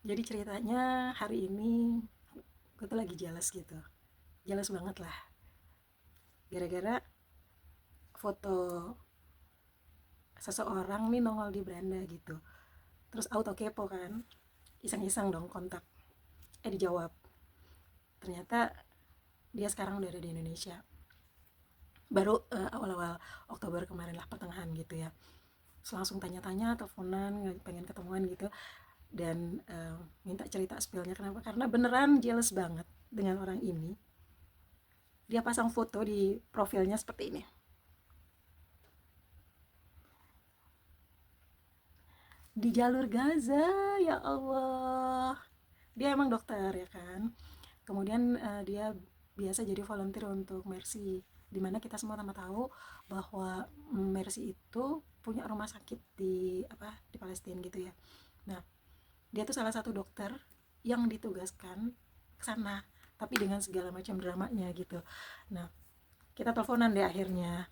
Jadi ceritanya hari ini gue tuh lagi jealous gitu. Jealous banget lah. Gara-gara foto seseorang nih nongol di beranda gitu. Terus auto kepo kan. Iseng-iseng dong kontak. Dijawab. Ternyata dia sekarang udah ada di Indonesia. Baru awal-awal Oktober kemarin lah, pertengahan gitu ya. Terus langsung tanya-tanya, teleponan, pengen ketemuan gitu. Dan minta cerita spillnya kenapa. Karena beneran jealous banget dengan orang ini. Dia pasang foto di profilnya seperti ini. Di jalur Gaza, ya Allah. Dia emang dokter ya kan. Kemudian dia biasa jadi volunteer untuk Mercy, dimana kita semua sama tahu bahwa Mercy itu punya rumah sakit di Palestina gitu ya. Nah, dia tuh salah satu dokter yang ditugaskan ke sana, tapi dengan segala macam dramanya gitu. Nah, kita teleponan deh akhirnya.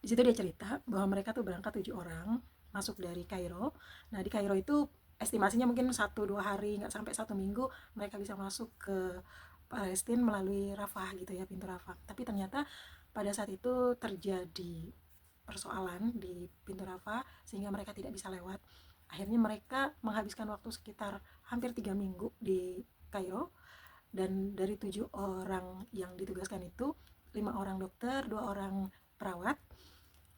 Di situ dia cerita bahwa mereka tuh berangkat 7 orang, masuk dari Kairo. Nah, di Kairo itu estimasinya mungkin 1-2 hari, nggak sampai 1 minggu mereka bisa masuk ke Palestina melalui Rafah gitu ya, pintu Rafah. Tapi ternyata pada saat itu terjadi persoalan di pintu Rafah sehingga mereka tidak bisa lewat. Akhirnya mereka menghabiskan waktu sekitar hampir 3 minggu di Kairo, dan dari 7 orang yang ditugaskan itu 5 orang dokter, 2 orang perawat.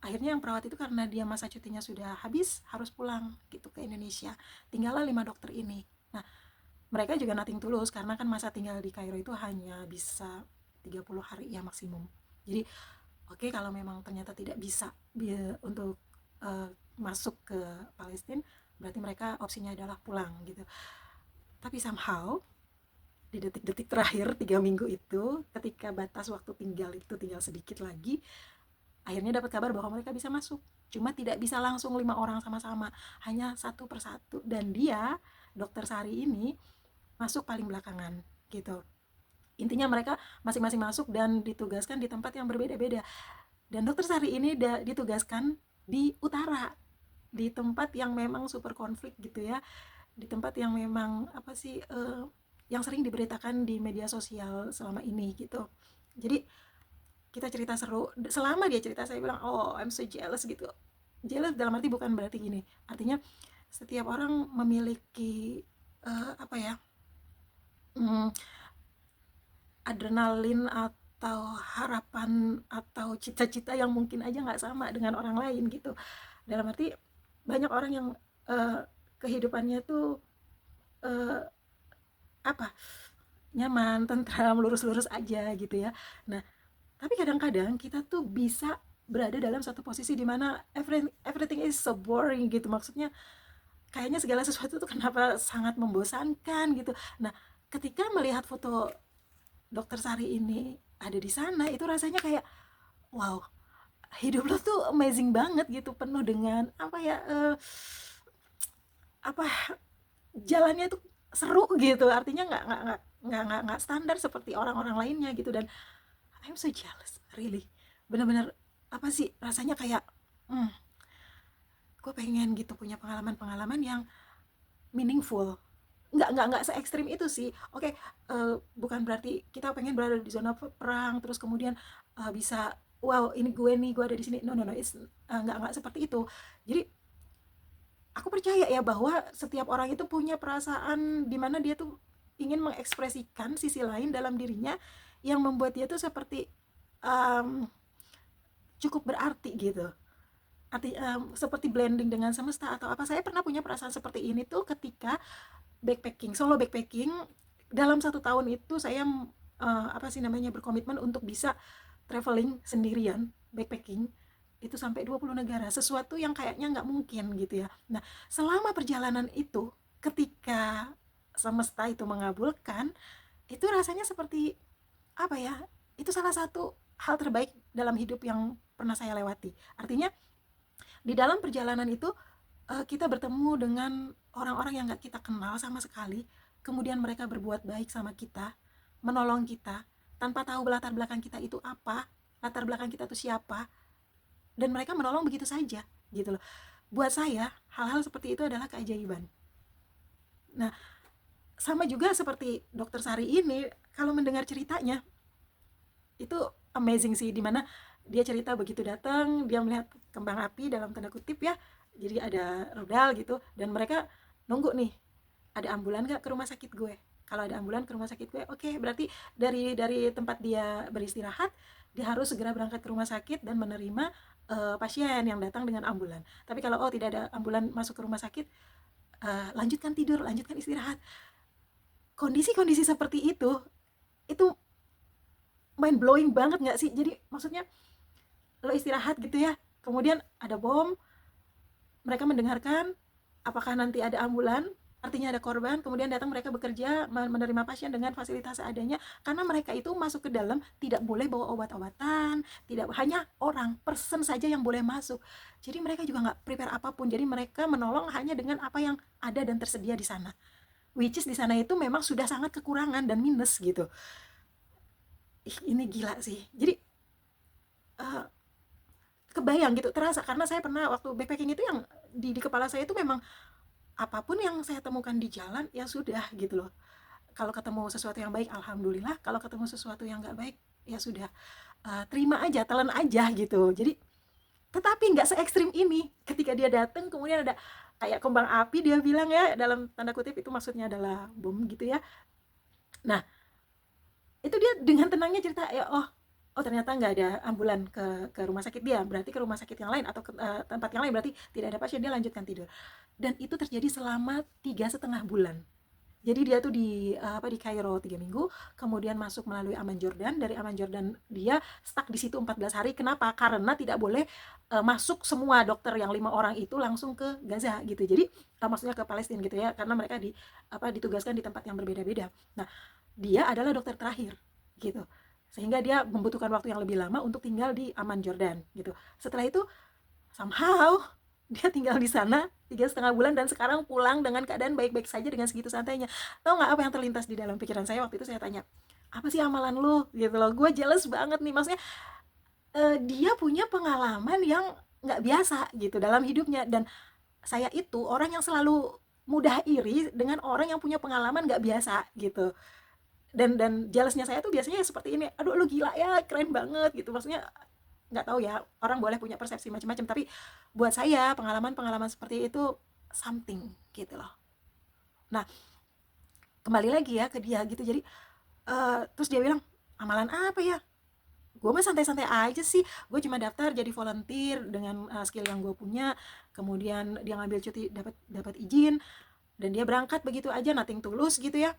Akhirnya yang perawat itu karena dia masa cutinya sudah habis harus pulang gitu ke Indonesia, tinggallah 5 dokter ini. Nah, mereka juga nothing tulus karena kan masa tinggal di Kairo itu hanya bisa 30 hari ya maksimum. Jadi oke, kalau memang ternyata tidak bisa untuk masuk ke Palestina, berarti mereka opsinya adalah pulang gitu. Tapi somehow di detik-detik terakhir 3 minggu itu, ketika batas waktu tinggal sedikit lagi, akhirnya dapat kabar bahwa mereka bisa masuk. Cuma tidak bisa langsung 5 orang sama-sama, hanya satu persatu. Dan dia, dokter Sari ini, masuk paling belakangan gitu. Intinya mereka masing-masing masuk dan ditugaskan di tempat yang berbeda-beda. Dan dokter Sari ini ditugaskan di utara, di tempat yang memang super konflik gitu ya, di tempat yang memang apa sih, yang sering diberitakan di media sosial selama ini gitu. Jadi kita cerita seru, selama dia cerita saya bilang oh I'm so jealous gitu. Jealous dalam arti bukan berarti gini, artinya setiap orang memiliki apa ya, mm, adrenalin atau harapan atau cita-cita yang mungkin aja nggak sama dengan orang lain gitu. Dalam arti banyak orang yang eh, kehidupannya tuh eh, apa, nyaman, tentram, lurus-lurus aja gitu ya. Nah, tapi kadang-kadang kita tuh bisa berada dalam satu posisi di mana everything is so boring gitu. Maksudnya kayaknya segala sesuatu tuh kenapa sangat membosankan gitu. Nah, ketika melihat foto dokter Sari ini ada di sana, itu rasanya kayak wow, hidup lo tuh amazing banget gitu, penuh dengan apa ya, apa, jalannya tuh seru gitu. Artinya nggak standar seperti orang-orang lainnya gitu. Dan I'm so jealous, really. Bener-bener apa sih rasanya kayak, hmm, gue pengen gitu punya pengalaman-pengalaman yang meaningful. Nggak se ekstrim itu sih. Oke, bukan berarti kita pengen berada di zona perang terus kemudian bisa wow ini gue nih, gue ada di sini. No no no, nggak seperti itu. Jadi aku percaya ya bahwa setiap orang itu punya perasaan di mana dia tuh ingin mengekspresikan sisi lain dalam dirinya yang membuat dia tuh seperti um, cukup berarti gitu. Seperti blending dengan semesta atau apa. Saya pernah punya perasaan seperti ini tuh ketika solo backpacking. Dalam 1 tahun itu saya apa sih namanya, berkomitmen untuk bisa traveling sendirian, backpacking itu sampai 20 negara, sesuatu yang kayaknya nggak mungkin gitu ya. Nah, selama perjalanan itu, ketika semesta itu mengabulkan, itu rasanya seperti apa ya, itu salah satu hal terbaik dalam hidup yang pernah saya lewati. Artinya di dalam perjalanan itu kita bertemu dengan orang-orang yang nggak kita kenal sama sekali, kemudian mereka berbuat baik sama kita, menolong kita tanpa tahu latar belakang kita itu apa, latar belakang kita itu siapa, dan mereka menolong begitu saja gitu loh. Buat saya hal-hal seperti itu adalah keajaiban. Nah, sama juga seperti dokter Sari ini, kalau mendengar ceritanya itu amazing sih, dimana dia cerita begitu datang dia melihat kembang api dalam tanda kutip ya, jadi ada rudal gitu, dan mereka nunggu nih ada ambulan nggak ke rumah sakit gue. Kalau ada ambulan ke rumah sakit gue, oke, berarti dari tempat dia beristirahat dia harus segera berangkat ke rumah sakit dan menerima pasien yang datang dengan ambulan. Tapi kalau tidak ada ambulan masuk ke rumah sakit, lanjutkan tidur, lanjutkan istirahat. Kondisi-kondisi seperti itu mind blowing banget nggak sih? Jadi maksudnya lo istirahat gitu ya, kemudian ada bom, mereka mendengarkan apakah nanti ada ambulan, artinya ada korban, kemudian datang mereka bekerja menerima pasien dengan fasilitas seadanya, karena mereka itu masuk ke dalam tidak boleh bawa obat-obatan, tidak, hanya orang person saja yang boleh masuk. Jadi mereka juga nggak prepare apapun, jadi mereka menolong hanya dengan apa yang ada dan tersedia di sana, which is di sana itu memang sudah sangat kekurangan dan minus gitu. Ini gila sih. Jadi uh, kebayang gitu, terasa, karena saya pernah waktu backpacking itu yang di kepala saya itu memang apapun yang saya temukan di jalan ya sudah gitu loh. Kalau ketemu sesuatu yang baik alhamdulillah, kalau ketemu sesuatu yang nggak baik ya sudah, terima aja, telan aja gitu. Jadi tetapi nggak se ekstrim ini, ketika dia datang kemudian ada kayak kembang api, dia bilang ya dalam tanda kutip itu maksudnya adalah bom gitu ya. Nah, itu dia dengan tenangnya cerita ya, oh ternyata nggak ada ambulan ke rumah sakit dia, berarti ke rumah sakit yang lain atau ke tempat yang lain, berarti tidak ada pasien, dia lanjutkan tidur. Dan itu terjadi selama 3,5 bulan. Jadi dia tuh di Kairo 3 minggu, kemudian masuk melalui Aman Jordan, dari Aman Jordan dia stuck di situ 14 hari. Kenapa? Karena tidak boleh masuk semua dokter yang 5 orang itu langsung ke Gaza gitu. Jadi maksudnya ke Palestina gitu ya, karena mereka ditugaskan di tempat yang berbeda-beda. Nah, dia adalah dokter terakhir gitu, sehingga dia membutuhkan waktu yang lebih lama untuk tinggal di Aman Jordan gitu. Setelah itu somehow dia tinggal di sana 3,5 bulan dan sekarang pulang dengan keadaan baik-baik saja dengan segitu santainya. Tahu nggak apa yang terlintas di dalam pikiran saya waktu itu? Saya tanya, apa sih amalan lu gitu loh, gue jealous banget nih, maksudnya dia punya pengalaman yang nggak biasa gitu dalam hidupnya, dan saya itu orang yang selalu mudah iri dengan orang yang punya pengalaman nggak biasa gitu. Dan jealousnya saya tuh biasanya seperti ini, aduh lu gila ya, keren banget gitu, maksudnya nggak tahu ya, orang boleh punya persepsi macam-macam, tapi buat saya pengalaman-pengalaman seperti itu something gitu loh. Nah, kembali lagi ya ke dia gitu, jadi terus dia bilang, amalan apa ya, gue mah santai-santai aja sih, gue cuma daftar jadi volunteer dengan skill yang gue punya, kemudian dia ngambil cuti, dapat dapat izin, dan dia berangkat begitu aja, nothing tulus gitu ya.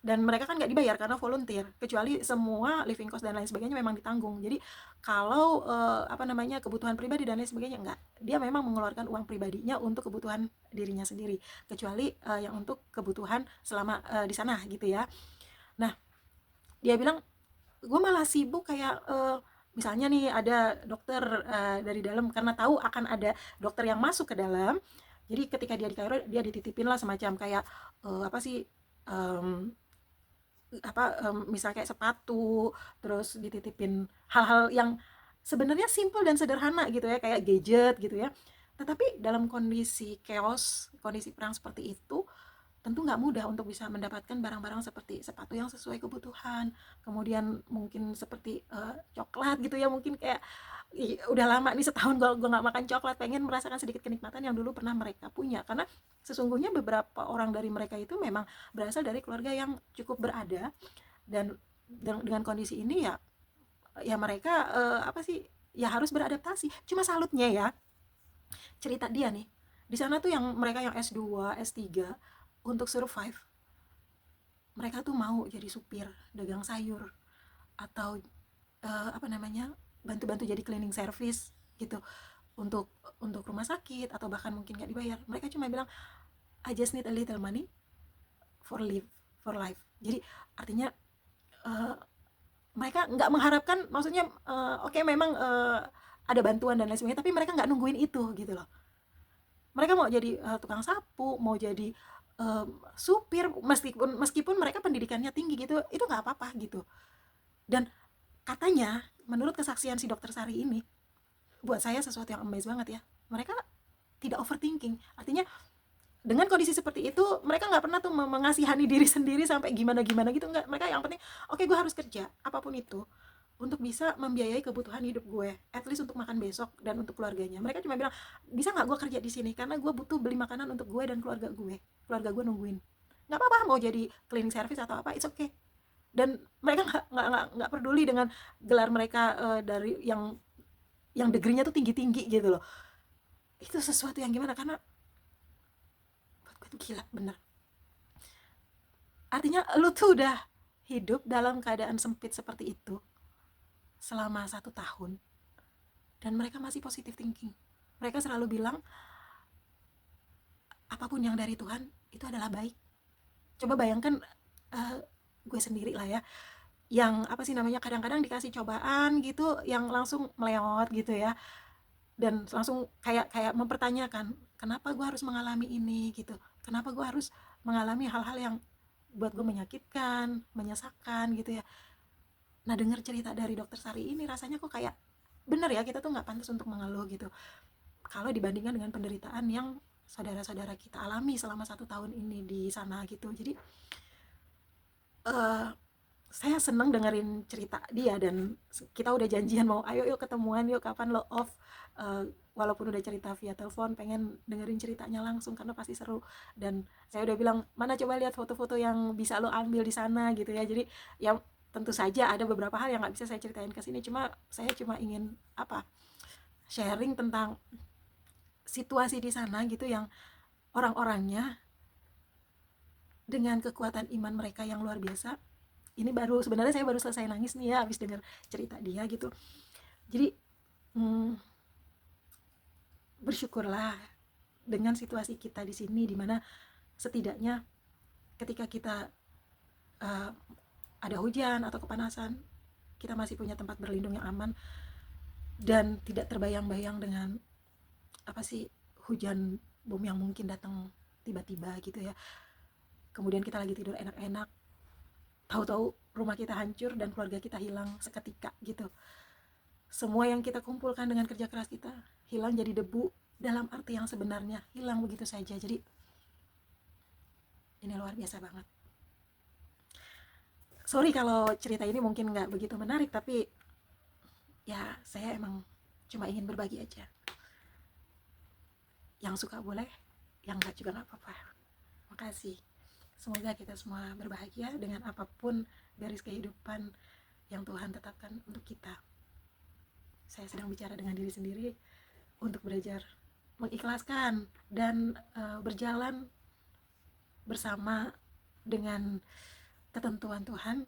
Dan mereka kan nggak dibayar karena volunteer, kecuali semua living cost dan lain sebagainya memang ditanggung. Jadi kalau apa namanya, kebutuhan pribadi dan lain sebagainya enggak, dia memang mengeluarkan uang pribadinya untuk kebutuhan dirinya sendiri, kecuali yang untuk kebutuhan selama di sana gitu ya. Nah, dia bilang, gue malah sibuk kayak misalnya nih ada dokter dari dalam, karena tahu akan ada dokter yang masuk ke dalam. Jadi ketika dia di Kairo, dia dititipin lah semacam kayak apa sih, um, misal kayak sepatu, terus dititipin hal-hal yang sebenarnya simple dan sederhana gitu ya, kayak gadget gitu ya. Tetapi dalam kondisi chaos, kondisi perang seperti itu, tentu nggak mudah untuk bisa mendapatkan barang-barang seperti sepatu yang sesuai kebutuhan, kemudian mungkin seperti coklat gitu ya, mungkin kayak udah lama nih setahun gue nggak makan coklat, pengen merasakan sedikit kenikmatan yang dulu pernah mereka punya, karena sesungguhnya beberapa orang dari mereka itu memang berasal dari keluarga yang cukup berada, dan dengan kondisi ini ya, mereka apa sih, ya harus beradaptasi. Cuma salutnya ya, cerita dia nih, di sana tuh yang mereka yang S2, S3 untuk survive, mereka tuh mau jadi supir dagang sayur, atau apa namanya, bantu-bantu jadi cleaning service gitu, untuk rumah sakit, atau bahkan mungkin nggak dibayar. Mereka cuma bilang, I just need a little money for live for life. Jadi artinya uh, mereka nggak mengharapkan, maksudnya oke, memang ada bantuan dan lain sebagainya, tapi mereka nggak nungguin itu gitu loh. Mereka mau jadi tukang sapu, mau jadi supir, meskipun mereka pendidikannya tinggi gitu, itu nggak apa-apa gitu. Dan katanya, menurut kesaksian si dokter Sari ini, buat saya sesuatu yang amazing banget ya, mereka tidak overthinking. Artinya dengan kondisi seperti itu mereka nggak pernah tuh mengasihani diri sendiri sampai gimana-gimana gitu, nggak. Mereka yang penting, oke, gue harus kerja apapun itu untuk bisa membiayai kebutuhan hidup gue, at least untuk makan besok dan untuk keluarganya. Mereka cuma bilang, bisa nggak gue kerja di sini karena gue butuh beli makanan untuk gue dan keluarga gue nungguin. Nggak apa-apa mau jadi cleaning service atau apa, it's okay. Dan mereka nggak peduli dengan gelar mereka, dari yang degree-nya tuh tinggi-tinggi gitu loh. Itu sesuatu yang gimana, karena buat gue tuh gila bener. Artinya lu tuh udah hidup dalam keadaan sempit seperti itu selama 1 tahun dan mereka masih positive thinking. Mereka selalu bilang apapun yang dari Tuhan itu adalah baik. Coba bayangkan, uh, gue sendiri lah ya, yang apa sih namanya, kadang-kadang dikasih cobaan gitu yang langsung melewat gitu ya, dan langsung kayak kayak mempertanyakan, kenapa gue harus mengalami ini gitu, kenapa gue harus mengalami hal-hal yang buat gue menyakitkan, menyesakan gitu ya. Nah, dengar cerita dari dokter Sari ini rasanya kok kayak bener ya, kita tuh nggak pantas untuk mengeluh gitu kalau dibandingkan dengan penderitaan yang saudara-saudara kita alami selama 1 tahun ini di sana gitu. Jadi uh, saya seneng dengerin cerita dia, dan kita udah janjian mau ayo yuk ketemuan yuk, kapan lo off. Uh, Walaupun udah cerita via telepon, pengen dengerin ceritanya langsung karena pasti seru. Dan saya udah bilang, mana coba lihat foto-foto yang bisa lo ambil di sana gitu ya. Jadi ya tentu saja ada beberapa hal yang nggak bisa saya ceritain ke sini, saya cuma ingin apa, sharing tentang situasi di sana gitu, yang orang-orangnya dengan kekuatan iman mereka yang luar biasa. Ini sebenarnya saya baru selesai nangis nih ya habis dengar cerita dia gitu. Jadi bersyukurlah dengan situasi kita di sini, dimana setidaknya ketika kita uh, ada hujan atau kepanasan, kita masih punya tempat berlindung yang aman dan tidak terbayang-bayang dengan apa sih, hujan bom yang mungkin datang tiba-tiba gitu ya. Kemudian kita lagi tidur enak-enak, tahu-tahu rumah kita hancur dan keluarga kita hilang seketika gitu. Semua yang kita kumpulkan dengan kerja keras kita hilang jadi debu, dalam arti yang sebenarnya hilang begitu saja. Jadi ini luar biasa banget. Sorry kalau cerita ini mungkin nggak begitu menarik, tapi ya saya emang cuma ingin berbagi aja. Yang suka boleh, yang nggak juga nggak apa-apa. Makasih. Semoga kita semua berbahagia dengan apapun garis kehidupan yang Tuhan tetapkan untuk kita. Saya sedang bicara dengan diri sendiri untuk belajar mengikhlaskan dan berjalan bersama dengan ketentuan Tuhan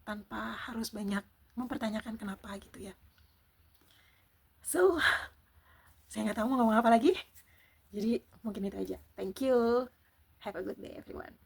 tanpa harus banyak mempertanyakan kenapa gitu ya. So, saya nggak tahu mau ngomong apa lagi. Jadi mungkin itu aja. Thank you. Have a good day everyone.